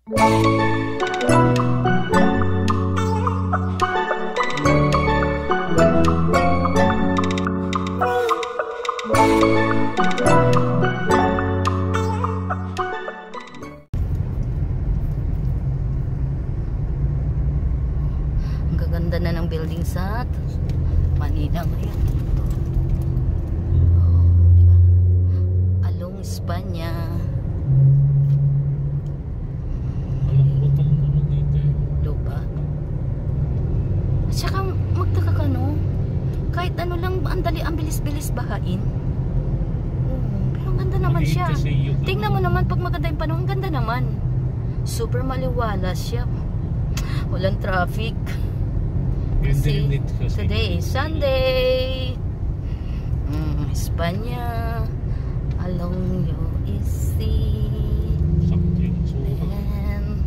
Ang gaganda na ng building sa Manila ngayon. Diba? Along Espanya. Lupa. At saka magtaka ka, no? Kahit ano lang, ang bilis-bilis bahain. Pero ang ganda naman siya. Tingnan mo naman pag maganda yung panahon, ang ganda naman. Super maliwalas siya. Walang traffic. Kasi today is Sunday. Espanya. Along UEC. Then,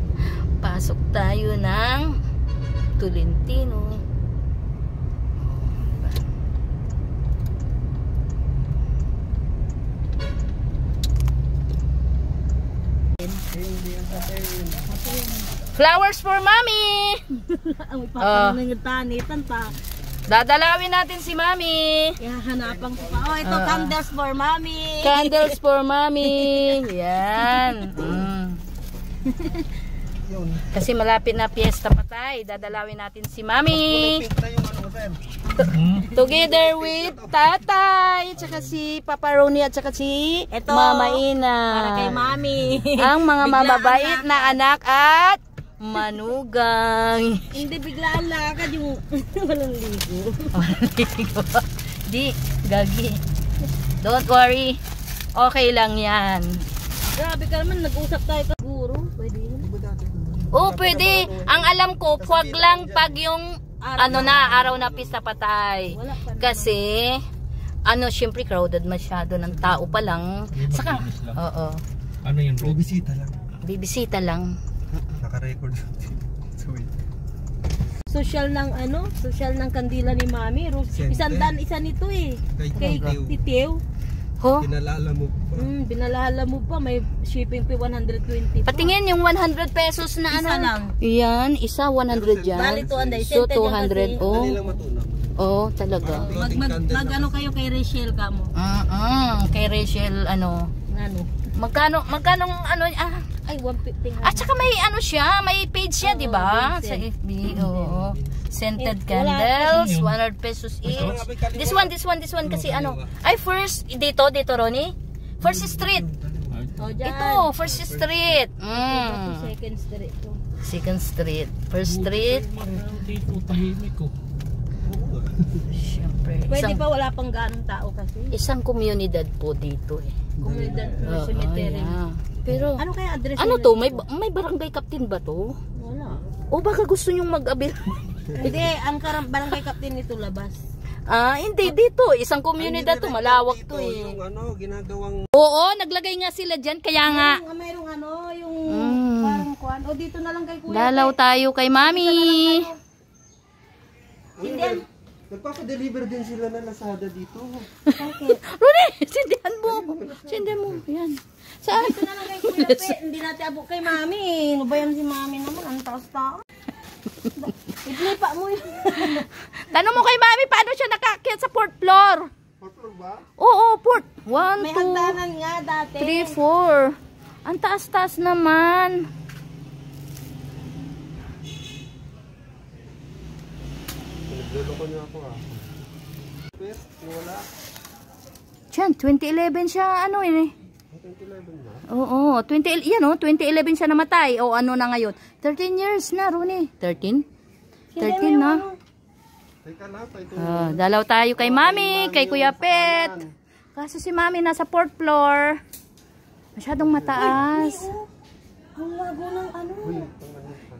pasok tayo ng Tolentino. Flowers for mommy. Ang ipapangitanitan pa. Dadalawin natin si mami. Hanapan ko pa. Oh, ito candles for mommy. Candles for mommy. Yan. Kasi malapit na piyesta pa tayo. Dadalawin natin si mami. Together with tatay, tsaka si Papa Ronnie at tsaka si Mama Ina. Para kay mami. Ang mga mababait na anak at manugang. Hindi biglaan lakad yung walang ligo. Di, gagi. Don't worry. Okay lang yan. Grabe ka naman, nag-usap tayo ka guro. Pwede yun? Oo, pwede. Ang alam ko, huwag lang pag yung araw na pista patay. Kasi, syempre crowded masyado ng tao pa lang. Saka, oo. Ano yung road? Bibisita lang. Bibisita lang. Naka-record. Social ng kandila ni Mami. Isang isa nito eh. Kay Titiw. Ho? Binalala mo pa. Binalala mo pa. May shipping fee 120 pa. Patingin yung 100 pesos na isa lang. Yan, isa 100 yan. Bali 200. So 200. Oh. Dali lang matunaw. Oh, talaga. Mag ano kayo kay Rachel ka mo? Kay Rachel Magkano ay 150. At saka may siya, may page siya, di ba? Sa FB. Oo. Scented candles, 100 pesos each. This one kasi ay first dito Ronnie. First Street. Ito, First Street. Second Street. Second Street. First Street. Dito tahimik ko. Siyempre. Pwede pa wala pang ganong tao kasi. Isang komunidad po dito eh. Komunidad ng cemetery. Pero ano kaya address? To? May barangay captain ba to? Wala. O baka gusto nyong mag-abil? Hindi, ang barangay captain nito labas. Hindi dito. Isang komunidad to, malawak to eh. Yung ginagawang... Oo, naglagay nga sila dyan, kaya nga. Mayroong yung parang kuan. O dito na lang kay Kuya. Dalaw tayo kay Mami. Hindi. Nagpapa-deliver din sila na Lazada dito. Rudy, sindihan mo. Yan. Saan? Dito na lang kay Kuya Pe. Hindi natin abot kay Mami. Ano ba yan si Mami naman? Ang taas-taas. Iplipa mo yun. Tanong mo kay Mami, paano siya nakaakyat sa 4th floor? 4th floor ba? Oo, 4. 1, May 2, hagdanan nga dati. 3, 4. Ang taas-taas naman. Nagluloko niya ako Pero, wala. Diyan, 2011 siya, 2011 na? Oo, 2011 siya namatay. O ano na ngayon? 13 years na, Rooney. 13? 13 na. Teka lang, dalaw tayo kay Mami, kay Kuya Pet. Kaso si Mami nasa 4th floor. Masyadong mataas. Ang lago ng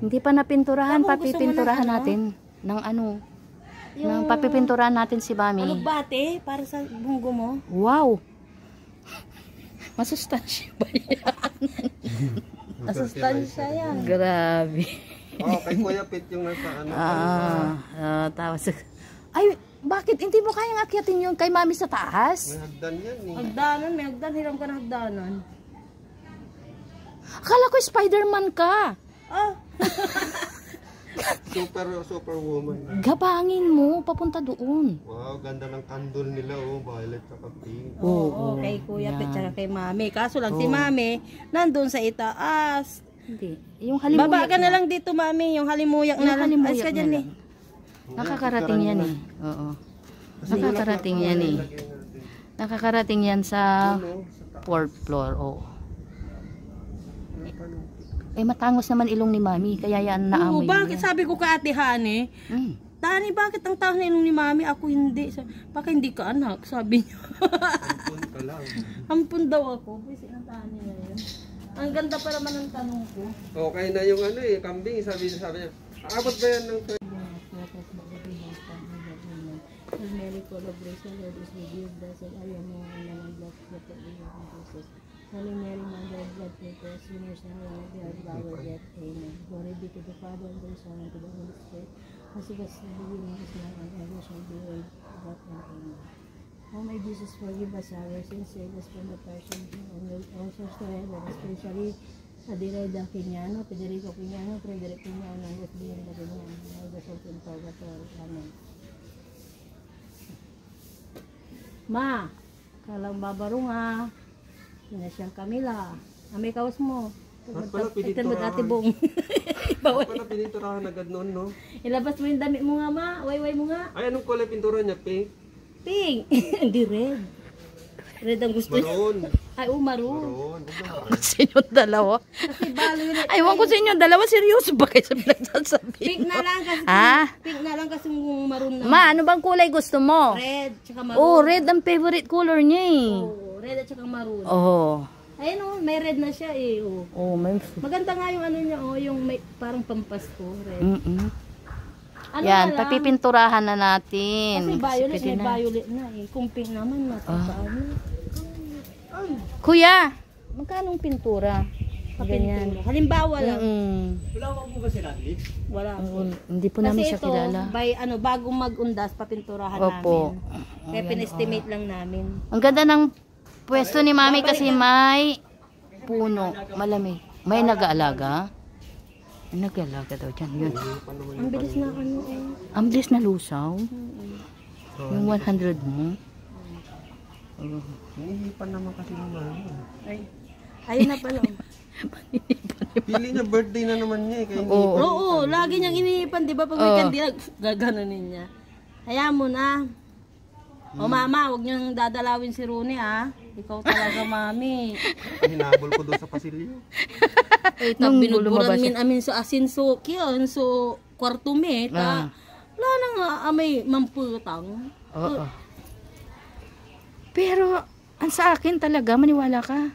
Hindi pa napinturahan, papipinturahan natin. Papipinturahan natin si Mami. Bate para sa bunggo mo? Wow! Masustansya ba yan? Masustansya yan. Grabe. Kay Kuya Pet yung nasa tapos, ay, bakit hindi mo kayang akyatin yun kay Mami sa taas? May hagdan yan eh. Hagdanan, may hagdan. Hiram ka na hagdanan. Akala ko Spider-Man ka. Oh, Superwoman. Gabangin mo, papunta doon. Wow, ganda ng candle nila, oh. Violet at pink. oo, kay Kuya Pit tsaka kay Mami. Kaso lang si Mami, nandun sa itaas. Hindi. Yung halimuyak Baba ka na lang dito, Mami. Yung halimuyak Yung na lang. halimuyak Alis ka na dyan lang. eh. Nakakarating yan eh. Oo. Nakakarating yan eh. Nakakarating yan sa 4th floor. Oo. Eh matangos naman ilong ni Mami, kaya yan Oo, naamoy bakit niya. sabi ko kay Ate Hane, Tani, bakit ang taas na ilong ni Mami? Ako hindi. Baka hindi ka anak, sabi niya. Ampun ka lang. Ampun daw ako. Pwede ng Tani na yun. Ang ganda pa naman ang tanong ko. Okay na yung ano eh, kambing. Sabi niya, aabot ba yan ng Mary collaboration Lord is with you, blessed are you among women and blessed is the fruit of your womb, Jesus. Holy Mary, Mother of God, pray for us sinners now and at the hour of our death. Amen. Glory be to the Father, and to the Son, and to the Holy Spirit, as it was in the beginning, is now, and ever shall be, world without end. Amen. O my Jesus, forgive us our sins, save us from the passion, and lead all souls to heaven, especially Adireda Quiniano, Federico Quiniano, Frederick Quiniano, and Lesbian Lagunian, and all the souls in purgatory. Amen. Ma, kalang babarong ha. Yan na siyang Camila. May kawas mo. At pala Ito mo dati piniturahan. bong. Pala piniturahan agad noon, no? Ilabas mo yung damit mo nga, ma. Wayway mo nga. Ay, anong kulay pintura niya? Pink? Pink. Hindi red. Red ang gusto niya. Maroon. Ay, maroon. Maroon. Sa inyong dalawa. Kasi balo yun. Aywan ko sa inyong dalawa, seryoso ba kayo sa pinagsasabi? Pink na lang kasi. Pink na lang kasi maroon na. Ma, ano bang kulay gusto mo? Red, tsaka maroon. Oh, red ang favorite color niya eh. Oh, red at tsaka maroon. Oh. Ayun oh, may red na siya eh. Oh. Oh, may... Maganda nga yung ano niya, oh, yung may parang pampasko, red. Ano Yan, na lang? papipinturahan na natin. Kasi violet, pwede may na. violet na eh. Kung pink naman, matatalo. Kuya, magkano pintura? Ganyan. Halimbawa lang. Wala. Hindi po namin Kasi siya ito, kilala. bago mag-undas, papinturahan Opo. namin. Kaya pin-estimate lang namin. Ang ganda ng pwesto ni Mami kasi may puno, malamig. May nag-aalaga. May nag-aalaga daw dyan. Yun. Ang bilis na ano eh. Ang bilis na lusaw. Yung 100 mo. Hinihipan naman kasi naman. Ay. Ayun na pala. Pili niya, birthday na naman niya eh. Kaya Oo, lagi niyang iniipan, di ba? Pag may kandila, gaganunin niya. Hayaan mo na. O mama, huwag niyong dadalawin si Rooney ah. Ikaw talaga, mami. hinabol ko doon sa pasilyo. Eh, Nung binuburan lumabas min amin sa asinso, kiyon, so, kwarto me, wala na nga, may mamputang. Oo. Pero, ang sa akin talaga, maniwala ka.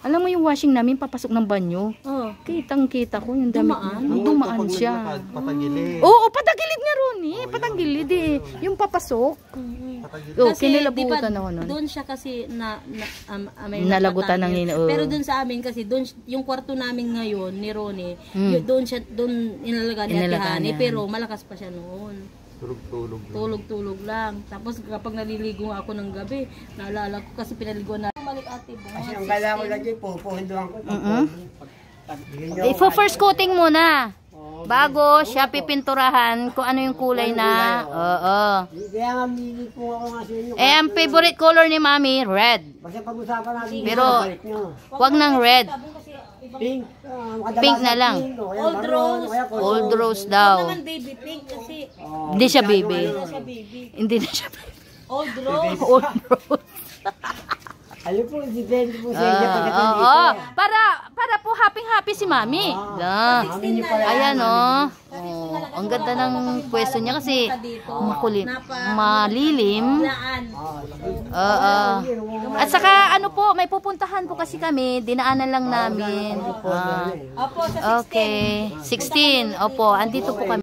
Alam mo yung washing namin, papasok ng banyo. Oh. Kitang-kita ko yung damit. Dumaan siya. Patagilid. Oo, patagilid nga ron eh. Patagilid eh. Yung papasok. Oh, kinilabutan ako nun. Doon siya kasi may Nalagutan ng napatagil. ino. Pero doon sa amin kasi doon yung kwarto namin ngayon ni Ronnie, doon inalagaan ni Ate Hani, pero malakas pa siya noon. Tulog-tulog lang. Tapos kapag naliligo ako ng gabi, naalala ko kasi pinaligo na balik ate mo. Kasi ang kailangan ko lagi po, puhinduan ko. First coating muna. Bago siya pipinturahan kung ano yung kulay na. Oo. Kaya nga mili po ako nga sa inyo. Eh, ang favorite color ni Mami, red. Kasi pag-usapan natin Pero, balik nyo. wag ng red. Pink. Pink na lang. Old rose. Old rose daw. Naman baby pink kasi Hindi siya baby. siya baby. Hindi na siya baby. Old rose. Old rose. Alam po, depende po sa inyo. Oo. Para po happy si Mami. Ayan oh. Ang ganda ng pwesto niya kasi makulit, malilim. Oo. At saka ano po, may pupuntahan po kasi kami, dinaanan lang namin. Opo, sa 16. Okay. 16. Opo, andito po kami.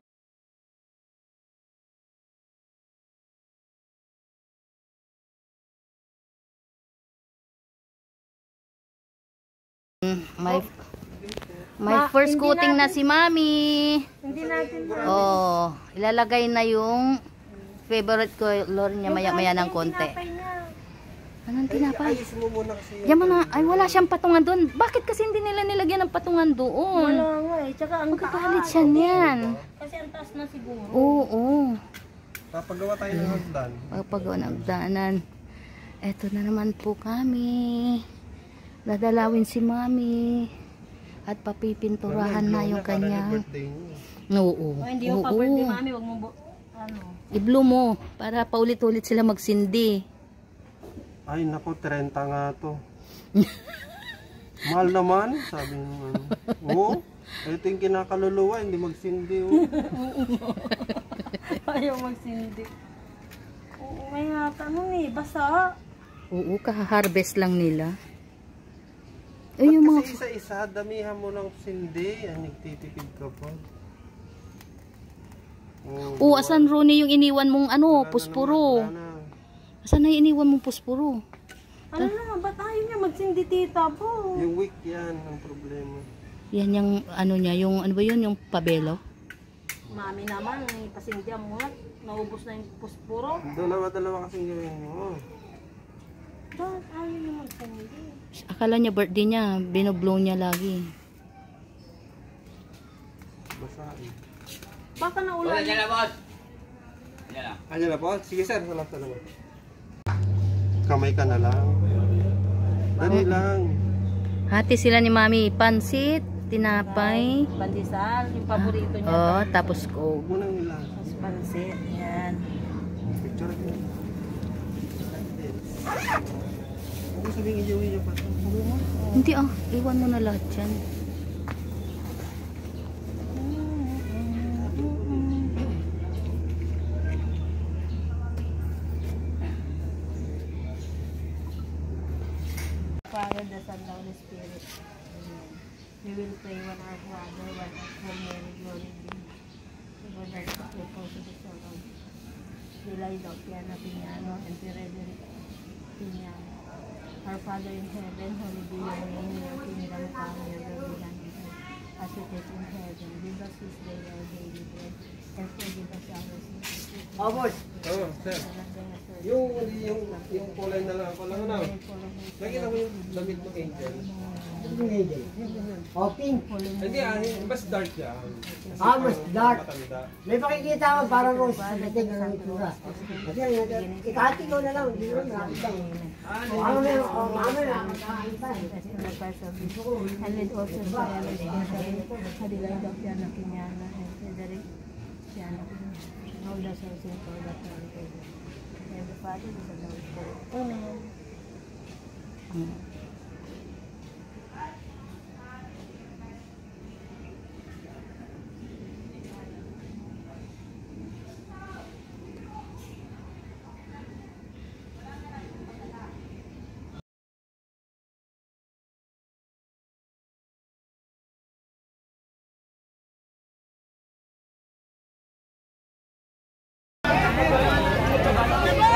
May first coating na si Mami. Hindi natin Oh, ilalagay na yung favorite color niya maya-maya ng konti. Anong tinapay? Ayos mo muna kasi Diyan mo na, ay wala siyang patungan doon. Bakit kasi hindi nila nilagyan ng patungan doon? Wala nga eh. Tsaka ang Magkakalit siya niyan. Kasi ang taas na siguro. Oo. Papagawa tayo ng hagdan. Pagpagawa ng daanan. Eto na naman po kami. Dadalawin si Mami. At papipinturahan na yung kanyang. Birthday niya. Oo. O, hindi mo pa birthday, mami. Huwag mo, ano. I-blow mo para paulit-ulit sila magsindi. Ay nako, 30 nga to. Mahal naman, sabi nung ano. Oo, ito yung kinakaluluwa, hindi magsindi. Oh. Ayaw magsindi. Oo, may hata nun eh. Basa. Oo, kaharvest lang nila. Ay, Ba't yung mga... kasi isa-isa, damihan mo ng sindi, ay nagtitipid ka pa. Oo, asan Ronnie yung iniwan mong ano, puspuro? Asan na yung iniwan mong puspuro? Ano na, ba't ayaw niya magsindi, tita po? Yung week yan, ang problema. Yan yung ano niya, yung ano ba yun, yung pabelo? Mami naman, pasindya mo nga. Naubos na yung puspuro. Dalawa-dalawa kasing gawin mo. Ba't ayaw niya magsindi? Akala niya birthday niya, binoblow niya lagi. Basahin. Baka naulan. Ano na po? Sige sir, salamat naman. Kamay ka na lang. Dali lang. Hati sila ni Mami, pansit, tinapay. Pandesal, yung paborito niya. Oh, tapos ko. Huwag mo nang nila. Tapos pansit, yan. Picture ko. Huwag mo sabihin i-joey niya pa. Hindi iwan mo na lahat yan. Father, the Son, the Holy Spirit. Amen. We will pray one our Father, one our Hail Mary, glory be. The Lord has the people to the soul of Dilay Dopiana Piñano and Frederick Piñano. Our Father in heaven, holy be your name, your kingdom come, your will be done on earth as it is in heaven. Give us this day our daily bread, and forgive us our sins. Oh, boss. Oo, sir. Yung kulay na lang ako lang ano. Lagyan ako yung damit mo, Angel. O, pink. Hindi mas dark yan. Mas dark. Matanda. May pakikita ako parang rose sa dating ng itsura. Kasi ikati ko na lang, hindi ko na nakita. Ano na yun? Mamaya, makakita. And with also forever in heaven, Hadilay Dopiana Piñana and Frederick Piñano. All the souls in for the Father. And the Father is the Lord for Amen.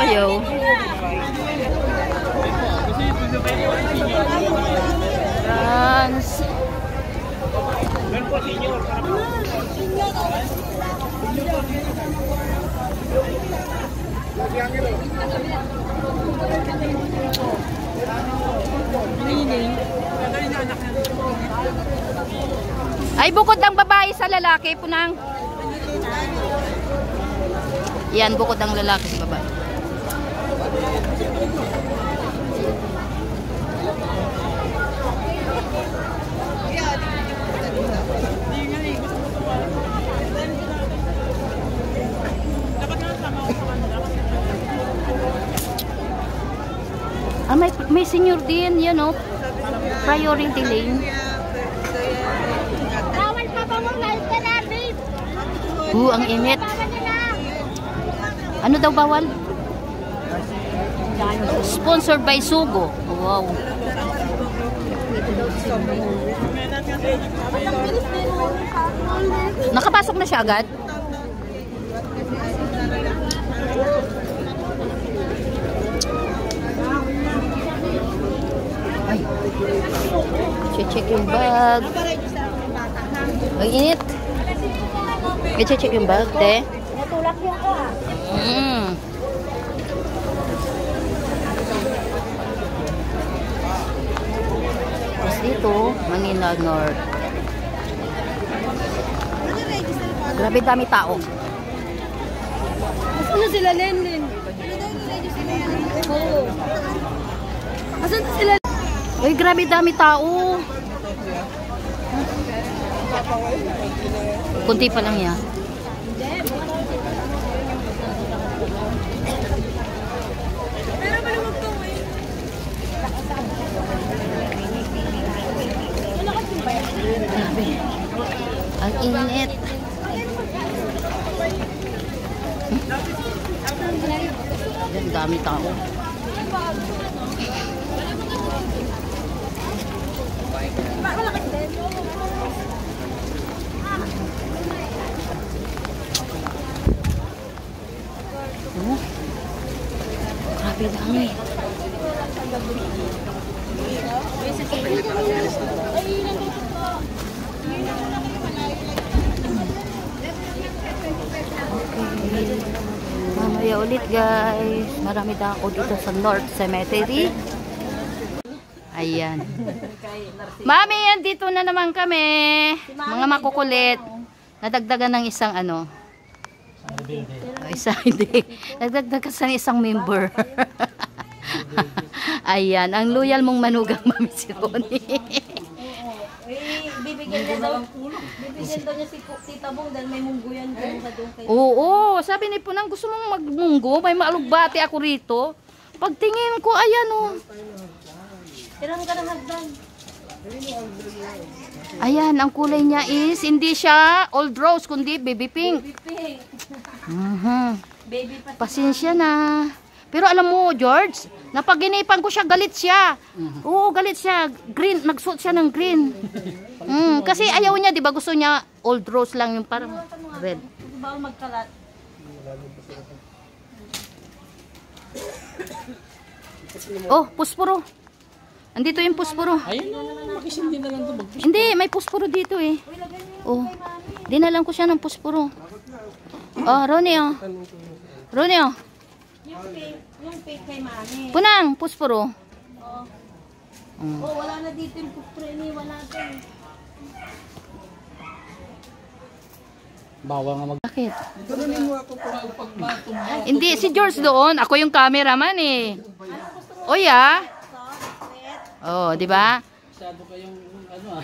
Ayaw. Dance. Ay, bukod ang babae sa lalaki, punang. Yan, bukod ang lalaki sa babae. May senior din, yan o. Priority lane. Bawal pa ba mong live ka na, babe? Ang init. Ano daw bawal? Sponsored by Sugo. Wow. Nakapasok na siya agad? Ay. Check yung bag. Ang init. I-check yung bag, te. Natulak yung ka. Dito, Manila North. Grabe dami tao. Asan na sila, Lenlen? Oo. Asan na sila? Uy, grabe dami tao. Kunti pa lang yan. Grabe. Ang init. Ang dami tao. Oh. Grabe dami. Mamaya ulit guys. Marami na ako dito sa North Cemetery. Ayan. Mami, andito na naman kami. Mga makukulit. Nadagdagan ng isang ano. Isa hindi. Nagdagdagan sa isang member. Ayan. Ang loyal mong manugang Mami si Ronnie. Bibigyan daw niya si Tita Bong dahil may mungguyan doon kay. Oo. Sabi ni Punang gusto mong magmunggo. May maalugbati ako rito. Pagtingin ko, ayan o. Tirang ka ng hagdan. Ayan, ang kulay niya is hindi siya old rose, kundi baby pink. Baby pink. Baby pa. Pasensya na. Pero alam mo, George, napaginipan ko siya, galit siya. Oo, galit siya. Green, nagsuot siya ng green. Kasi ayaw niya, di ba? Gusto niya old rose lang yung parang red. Bawal magkalat. Oh, puspuro. Andito yung puspuro. Ayun na, makisindi na lang ito. Hindi, may puspuro dito eh. Oh, dinalan ko siya ng puspuro. Oh, Ronnie oh. Ronnie oh. Yung pink kay Mami. Punang, puspuro. Oh, wala na dito yung pupre ni wala natin. Bawal nga mag... Bakit? Turunin mo ako para Hindi, si George doon. Ako yung cameraman eh. O ya. Oh, di ba? Masyado kayong ano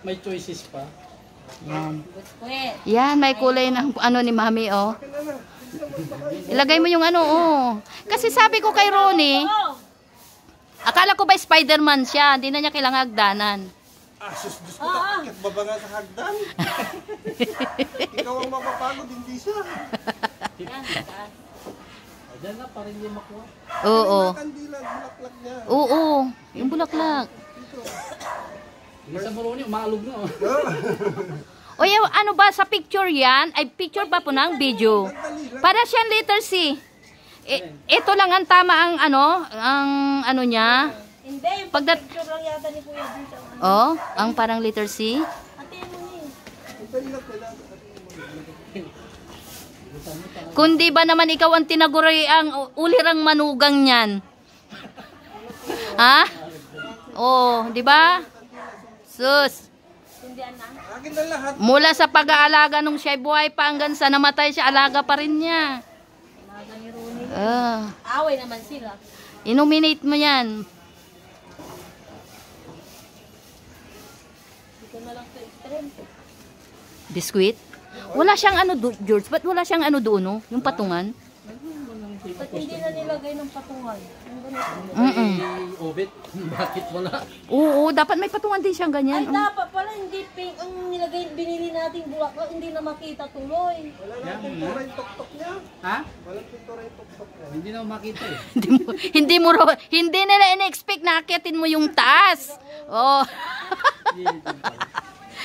may choices pa. Yan. Yan, may kulay ng ano ni Mami oh. Ilagay mo yung ano oh. Kasi sabi ko kay Ronnie, akala ko ba Spider-Man siya, hindi na niya kailangan hagdanan. Sus, Diyos ko, takit ba ba nga sa hagdan? Ikaw ang mapapagod, hindi siya. Diyan na, parang hindi makuha. Oo. Kandila, bulaklak niya. Oo, yung bulaklak. Yung sa Moroni, umalog na. O yung ano ba sa picture yan? Ay picture ba po ng video? Para siyang letter C. Ito lang ang tama ang ano niya. Hindi, yung picture lang yata ni Kuya dun sa Oh, ang parang letter C. Atin mo ni. Kundi ba naman ikaw ang tinaguri ang ulirang manugang niyan? Ha? Oh, di ba? Sus. Akin na lahat. Mula sa pag-aalaga nung siya buhay pa hanggang sa namatay siya, alaga pa rin niya. Away naman sila. Inominate mo yan. Dito na lang sa extreme. Biskuit? Wala siyang ano, George. Ba't wala siyang ano doon, no? Yung patungan? Ba't hindi na nilagay ng patungan? Yung ganito. Mm-mm. Obit, bakit wala? Oo, dapat may patungan din siyang ganyan. Ay, dapat pala hindi pink ang nilagay, binili nating bulaklak, hindi na makita tuloy. Wala na pintura yung tok-tok niya. Ha? Wala pintura yung tok-tok niya. Hindi na makita eh. hindi nila in-expect na akitin mo yung taas. Oh.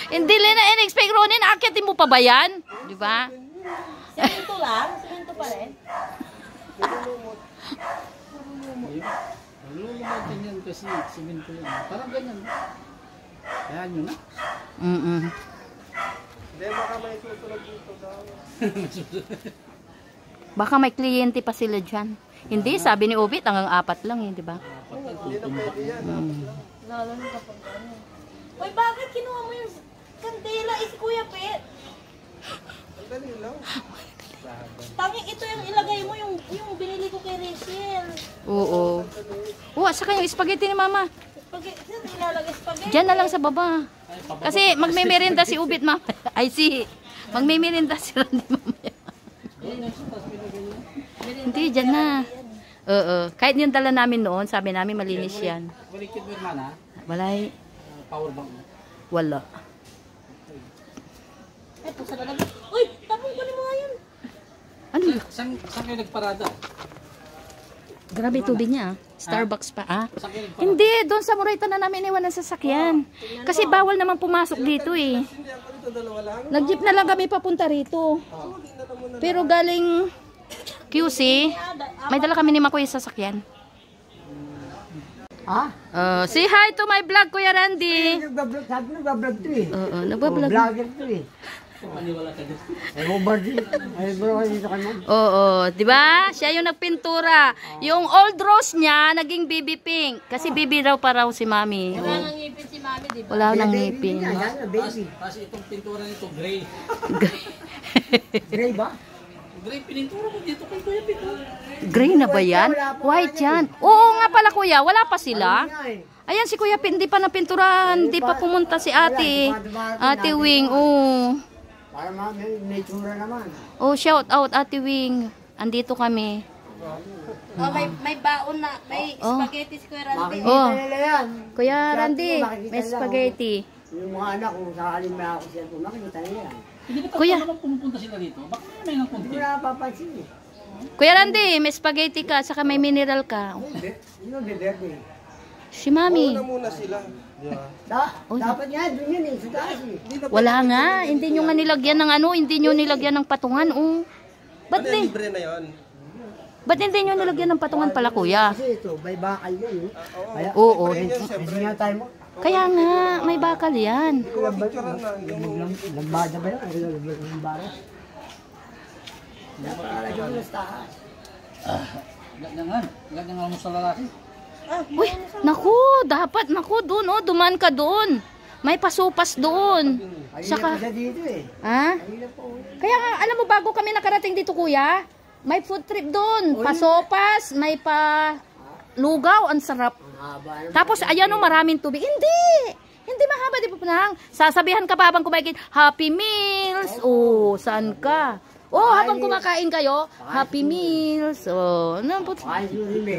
Hindi nila in-expect, Ronnie, na akitin mo pa ba yan? Di ba? Simento lang, simento pa rin. Lulumatin yan kasi simento yan. Parang ganyan. Kaya nyo na. Hindi, baka may susunod dito sa... Baka may kliyente pa sila dyan. Hindi, sabi ni Obit, hanggang 4 lang eh, di ba? Hindi na pwede yan. Lalo na kapag ano. Uy, bakit kinuha mo yung kandila? Si Kuya Pet. Ang dali lang. Tangi, ito yung ilagay mo, yung binili ko kay Rachel. Oo. Oo, saka yung spaghetti ni Mama. Saan ilalagay spaghetti? Diyan na lang sa baba. Kasi magme-merienda si Ubit Mama. Ay si, magme-merienda si Randy mamaya. Hindi, dyan na. Oo. Kahit yung dala namin noon, sabi namin malinis yan. Walikid mo mana, Wala. power bank mo. Wala. Eto, sa lalagay. Uy, tapong ko ni mo nga yun. Ano? Saan kayo nagparada? Grabe tubig niya. Starbucks pa, ah? Saan kayo nagparada? Hindi, doon sa Murayta na namin iwan ng sasakyan. Kasi bawal naman pumasok dito eh. Hindi ako dito, dalawa lang. Nag-jeep na lang kami papunta rito. Pero galing QC, may dala kami ni Makoy sa sasakyan. Ha? Say hi to my vlog, Kuya Randy. Nagbablog, sabi nagbablog to eh. Oo, nagbablog. Vlogger to eh. Maniwala ka dito. Ay, Robert eh. Ay, bro, kayo dito kayo. Oo, di ba? Siya yung nagpintura. Yung old rose niya, naging baby pink. Kasi baby raw pa raw si Mami. Wala nang ngipin si Mami, di ba? Wala nang ngipin. Yan, baby. Kasi itong pintura nito, gray. Gray ba? Gray, pinintura mo dito kay Kuya Pito. Gray na ba yan? White yan. Oo nga pala, Kuya. Wala pa sila. Ayan si Kuya Pin, hindi pa napinturahan. Hindi pa pumunta si ate. Ate Wing, oo. Para may tsura naman. Oh, shout out Ate Wing. Andito kami. Oh, may baon na. May spaghetti si Kuya Randy. Oh. Makikita nila yan. Kuya Randy, may spaghetti. Yung mga anak, kung sakaling may ako siya, makikita nila yan. Hindi ba Kuya. naman pumupunta sila dito? Bakit may nang Hindi kunti? ko napapansin eh. Kuya Randy, may spaghetti ka, saka may mineral ka. Yun ang bebebe. Si Mami. Una muna sila. Di ba? Dapat nga, dun yun eh, sa taas eh. Wala nga, hindi nyo nga nilagyan ng ano, hindi nyo nilagyan ng patungan. Oh. Ba't Ano yung di? libre na yun? Ba't hindi nyo nilagyan ng patungan pala, Kuya? Kasi ito, may bakal yan eh. Kaya, Oo. hindi nga tayo mo. Kaya nga, may bakal yan. Kung picturean na yung Lagbada ba yan? Lagbada. Dapat alagyan mo sa taas. Ganyan mo sa lalaki. Uy, naku, dapat, naku, doon, oh, duman ka doon. May pasupas doon. Ayun Saka, na dito eh. ha? Ayun na po. Kaya nga, alam mo, bago kami nakarating dito, Kuya, may food trip doon. Pasopas, may pa lugaw, ang sarap. Ang haba naman. Tapos, ayan o, maraming tubig. Hindi mahaba, di ba punang? Sasabihan ka pa habang kumain, Happy Meals. Oh, saan ka? Oh, habang kumakain kayo, Happy Meals. Oh, ano po?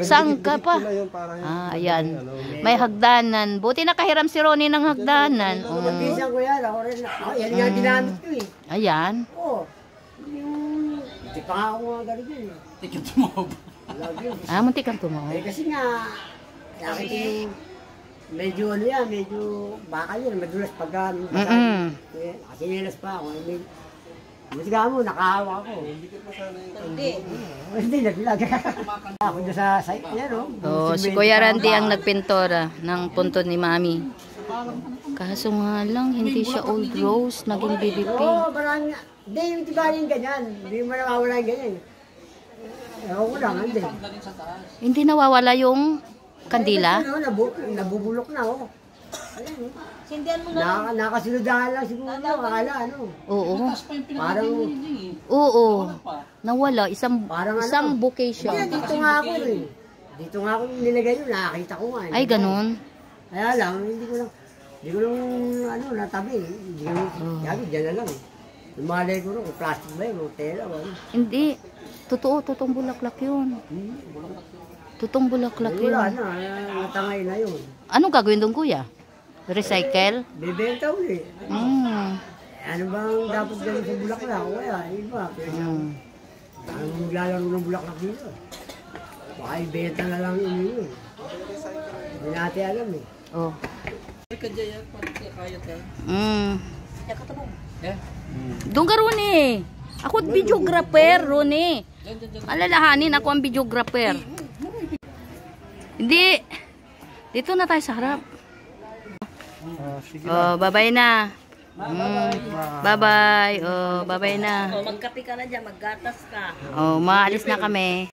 Saan ka pa? yung parang Ayan. May hagdanan. Buti nakahiram si Ronnie ng hagdanan. Oh. Magpisan ko yan. Ako rin. Yan nga ginamit ko eh. Ayan. Oo. Hindi pa nga ako mga ganito eh. Ticket mo ba? Lagi. Muntik kang tumawa. Eh kasi nga, nakit yung medyo ano yan, medyo bakal yan, madulas pagka. Kasi nilas pa ako. Buti ka mo, nakahawa ako. Hindi, naglag. Ako dyan sa site niya, no? Oh, si Kuya Randy ang nagpintora ng punto ni Mami. Kaso nga lang, hindi siya old rose, naging baby pink. Oo, marami nga. Hindi, yung tiba rin ganyan. Hindi mo nawawala yung ganyan. Ewan ko lang, hindi. Hindi nawawala yung kandila? Ano, nabubulok na, oh. Ayan, oh. Sindihan mo na. Nakasinudahan lang siguro, akala, ano. Oo. Parang, Oo. Nawala. Isang Parang bouquet siya. dito nga ako eh. Dito nga ako nilagay yun, nakakita ko nga. Ay, ganun. Kaya lang, hindi ko lang, ano, natabi. Hindi ko lang, sabi, dyan na lang eh. Lumalay ko rin, plastic ba yun, o tela, o ano. Hindi. Totoong bulaklak yun. Totoong bulaklak yun. Wala na, natangay na yun. Anong gagawin doon, Kuya? Recycle? Bebenta ulit. Ano bang dapat gawin sa bulaklak? Kaya, iba. Ano maglalaro ng bulaklak dito? Baka ibenta na lang yun. Hindi natin alam eh. Oh. Kaya kaya tayo. Eh? Doon ka, Rone. Ako videographer, Rone. Alalahanin, ako ang videographer. Hindi. Dito na tayo sa harap. Oh, bye-bye na. Bye-bye. Oh, bye-bye na. Magkape ka na dyan, maggatas ka. Oh, maalis na kami.